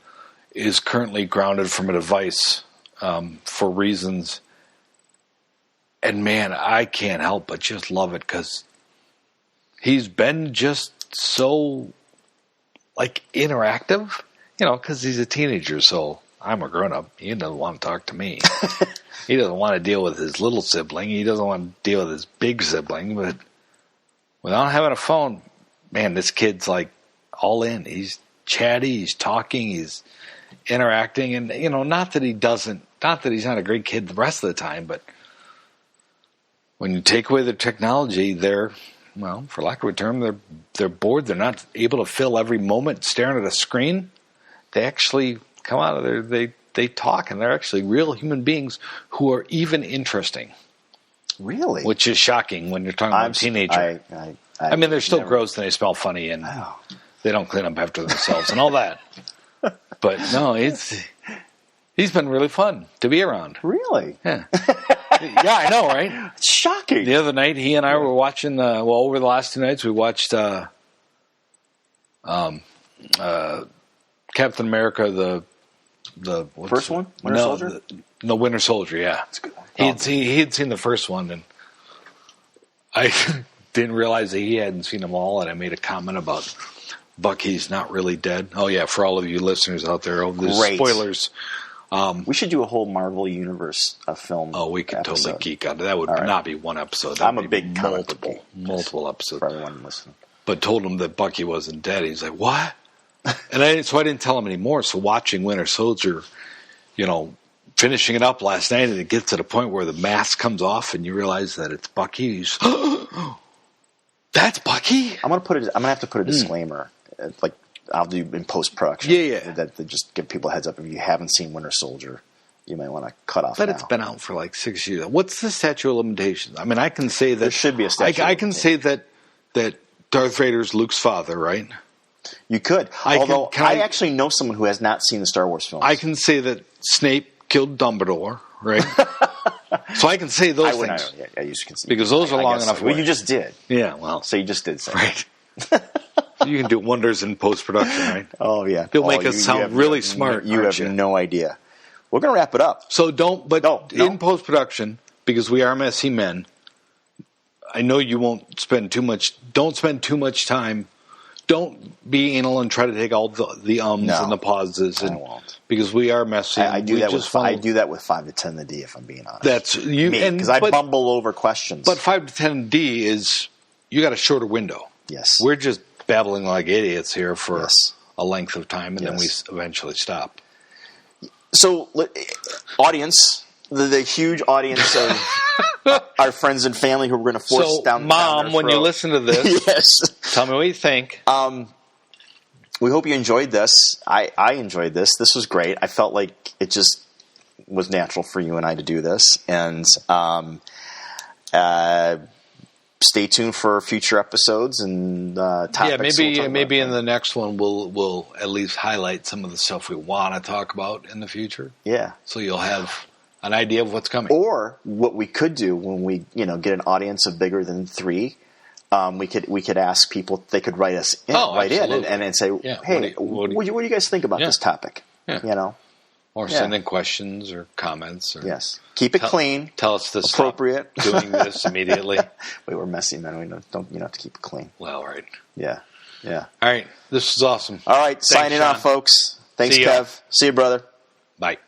is currently grounded from a device for reasons. And man, I can't help but just love it because he's been just so like interactive, because he's a teenager. So I'm a grown up. He doesn't want to talk to me. He doesn't want to deal with his little sibling. He doesn't want to deal with his big sibling. But without having a phone, man, this kid's like all in. He's chatty. He's talking. He's interacting. And, not that he's not a great kid the rest of the time, but when you take away their technology, they're, for lack of a term, they're bored. They're not able to fill every moment staring at a screen. They actually come out of there. They talk, and they're actually real human beings who are even interesting. Really? Which is shocking when you're talking about a teenager. I mean, they're still gross and they smell funny, and they don't clean up after themselves and all that. But no, he's been really fun to be around. Really? Yeah. Yeah, I know, right? It's shocking. The other night, he and I were watching, over the last 2 nights, we watched Captain America, the first one? Winter Soldier? The Winter Soldier, yeah. That's a good one. He had seen the first one, and I didn't realize that he hadn't seen them all, and I made a comment about Bucky's not really dead. Oh, yeah, for all of you listeners out there, there's spoilers. We should do a whole Marvel Universe film. Oh, we could totally geek on it. That would not be one episode. I'm a big multiple episodes. For everyone listening. But told him that Bucky wasn't dead. He's like, what? And so I didn't tell him anymore. So watching Winter Soldier, finishing it up last night, and it gets to the point where the mask comes off, and you realize that it's Bucky. He's, that's Bucky. I'm gonna have to put a disclaimer, like I'll do in post production. Yeah. That just give people a heads up. If you haven't seen Winter Soldier, you might want to cut off. But it's been out for like 6 years. What's the statute of limitations? I mean, I can say that there should be a statute. I can say that Darth Vader's Luke's father, right? You could. Although I actually know someone who has not seen the Star Wars films. I can say that Snape killed Dumbledore, right? So I can say those things. You can say, because those are long enough. Well, you just did. Yeah, well. So you just did say right. You can do wonders in post-production, right? Oh, yeah. You'll make us sound really smart. You have no idea. We're going to wrap it up. So in post-production, because we are messy men, I know you won't spend too much, don't spend too much time. Don't be anal and try to take all the ums and the pauses. I won't. Because we are messy. I do that with 5 to 10 the D, if I'm being honest. That's you. Because I bumble over questions. But 5 to 10 D is, you got a shorter window. Yes. We're just babbling like idiots here for a length of time, and then we eventually stop. So, audience, the huge audience of our friends and family who we're going to force down. Mom, when you listen to this, yes, tell me what you think. We hope you enjoyed this. I enjoyed this. This was great. I felt like it just was natural for you and I to do this, and stay tuned for future episodes and topics. Yeah, maybe in the next one we'll at least highlight some of the stuff we want to talk about in the future. Yeah. So you'll have an idea of what's coming. Or what we could do when we get an audience of bigger than 3, we could ask people. They could write us in, and say, hey, what do you guys think about this topic? Yeah. Or send in questions or comments. Or keep it clean. Tell us this. Appropriate. Doing this immediately. Wait, we're messy men. We don't have to keep it clean. Well, right. Yeah. All right. This was awesome. All right. Signing off, folks. Thanks, Kev. See you, brother. Bye.